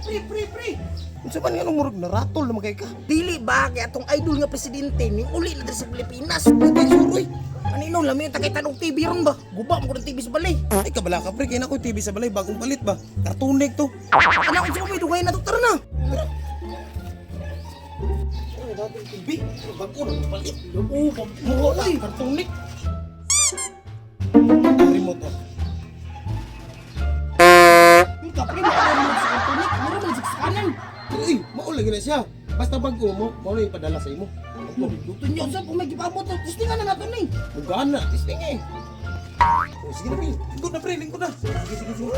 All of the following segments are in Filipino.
Pre. Unsa man nga murag naratol naman kay ka? Dili ba kay atong idol nga presidente ning uli na diri sa Pilipinas. Ay suroy. Anino lami ta kay tanong TV ron ba? Guba mo ko ng TV sa balay. Ay kabala ka pre kay na ko TV sa balay bagong palit ba? Kartunik to. Ana unsa mo dugay na to tara na. Ay dati TV. Bago na palit. Oo, ay kartunik. Remote off. Yung kapre mo mo sa kartonik, mura man sa kanan. Uy, maula gina siya. Basta bago mo, mao yung padala sa imo. Luto niyo sa kung may gipabot to. Testingan na nato ni. Mugana, testing eh. Oh, sige na, lingkod na. Sige.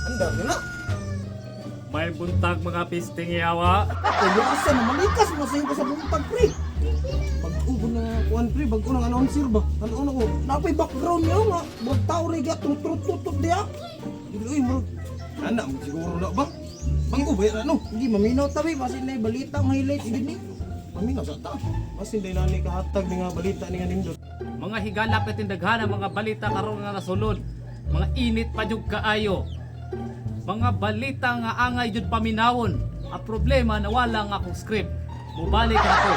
Andar na. May buntag mga pisting yawa. Kuya asa na malikas mo sa iyo sa buntag pre. Pag-ubo na kuan pre, bago nang announcer ba? Ano ko? Napay background niyo nga. Murag tao rin ga trut dia. Uy, mo. Ana, siguro na ba? Bangko ba yan ano? Hindi maminaw tabi kasi na balita ang highlights din ni. Amin na sa ta. Mas hindi na ni kahatag ni nga balita ni nga nindot. Mga higala petindaghan mga balita karon nga nasulod. Mga init pa jud kaayo. Mga balita nga angay jud paminawon. Ang problema nawala nga akong script. Mubalik ako.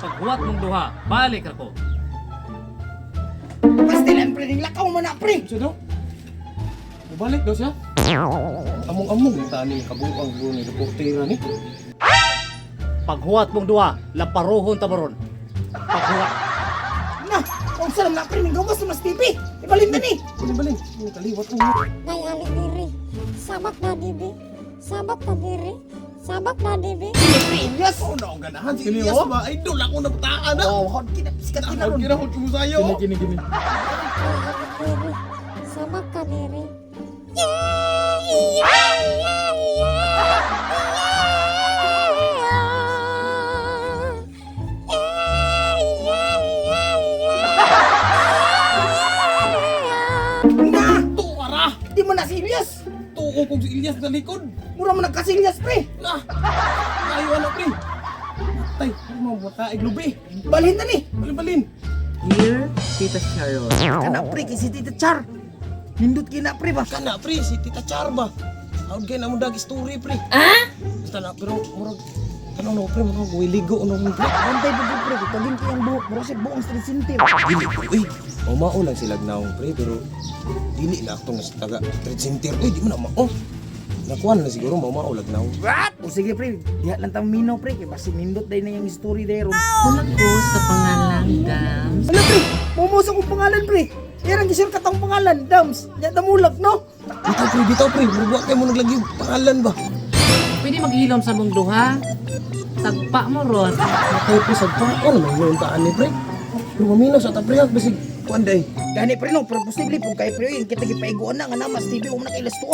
Paghuwat mong duha, balik ako. Pastilan pre ning lakaw man na pre. Siya daw? Mabalik daw siya? Among-among yung tani kabuang buo ni reportera ni. Paghuwat mong duha, laparuhon tabaron. Paghuwat. Na, kung saan na pre ning gawas mas TV. Ibalin na ni. Balik. Ang kaliwat mo. Nay ali diri. Sabak na dibi. Sabak na dibi. Yes. Oh, na ang ganahan. Si Elias ba? Idol ako na bataan na. Oh, hot kita sikat kita Nakahod ron. kinahod ko sa'yo. Gini. Nay ali diri. Sabak ka diri. Na, Tuwara! di mo na serious. Tuko kong si Elias na likod. Mura mo nagkasilyas pre. Na! Ayaw anak rin. Tay, ano mo baka iglubi. Balhin na ni. Balin. Here, Tita Sharon. Kana pre kay si Tita Char. Nindot kina pre ba? Kana pre, si Tita Char ba? Hawag kayo na mo dagi story pre. Basta na, pero murag, ano no pre, murag wiligo ano mo pre. Bantay pa pre, tagin ko yung buhok. Mura siya buong street center. Dili pre, uy. Mamao lang sila naong pre, pero dili na ako na sa taga trade center. Uy, di mo na mao. Nakuha na siguro mamao lag naong. What? O sige pre, diha lang tang minaw pre. Kaya basi nindot day na yung story day ron. Tulad ko sa pangalang Gams. Ano pre? Mumusa kong pangalan pre. Yarang gisir katang pangalan, Dams. Diya damulag no? Bitaw pre, murag kayo mo naglagi pangalan ba? Pwede maghilom sa mong duha. Tagpa mo ron. Nakay pre, sa taon naman yung taan ni pre. Pero maminaw sa taprihag, basig, kuanday. Gani pre no, pero posible po kay pre yung kita gipaiguan na nga na mas TV mo na kay lasto.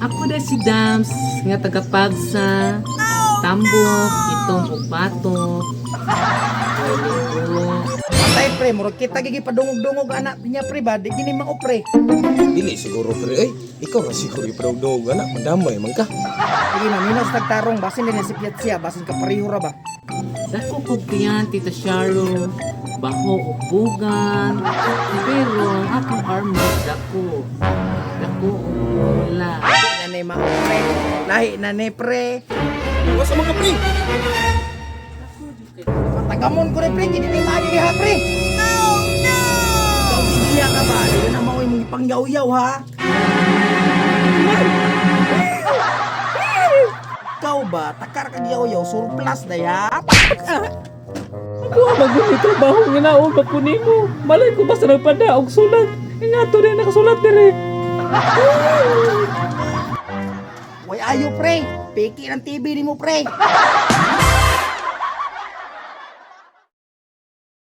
Ako na si Dams, nga taga-pagsa, tambok, itong upato, Patay pre, murag kita gigi padungog-dungog anak niya pre ba? Di gini mao pre. Dili siguro pre, ikaw na siguro ipadog anak, madamay man ka. Sige na, minaw sa tagtarong, basin din si Piat siya, basin ka pareho ra ba? Dako ko piyan, Tita Sharo, baho ubugan, pero ang akong armor, dako wala. Lahi na ni mao pre, lahi na ni pre. Iwas sa mga pre. Tagamon ko rin pre, gini ni maayo ha pre. Oh no! Ikaw bigya ka ba? Di na mao imong ipangyaw-yaw ha? Ikaw ba? Takar kag yaw-yaw, surplus na yap. Ako magunit trabaho nga naon pa ko nimo. Malay ko basta nagpada og sulat. Nga to rin nakasulat diri. Way ayo pre, peki ng TV ni mo pre.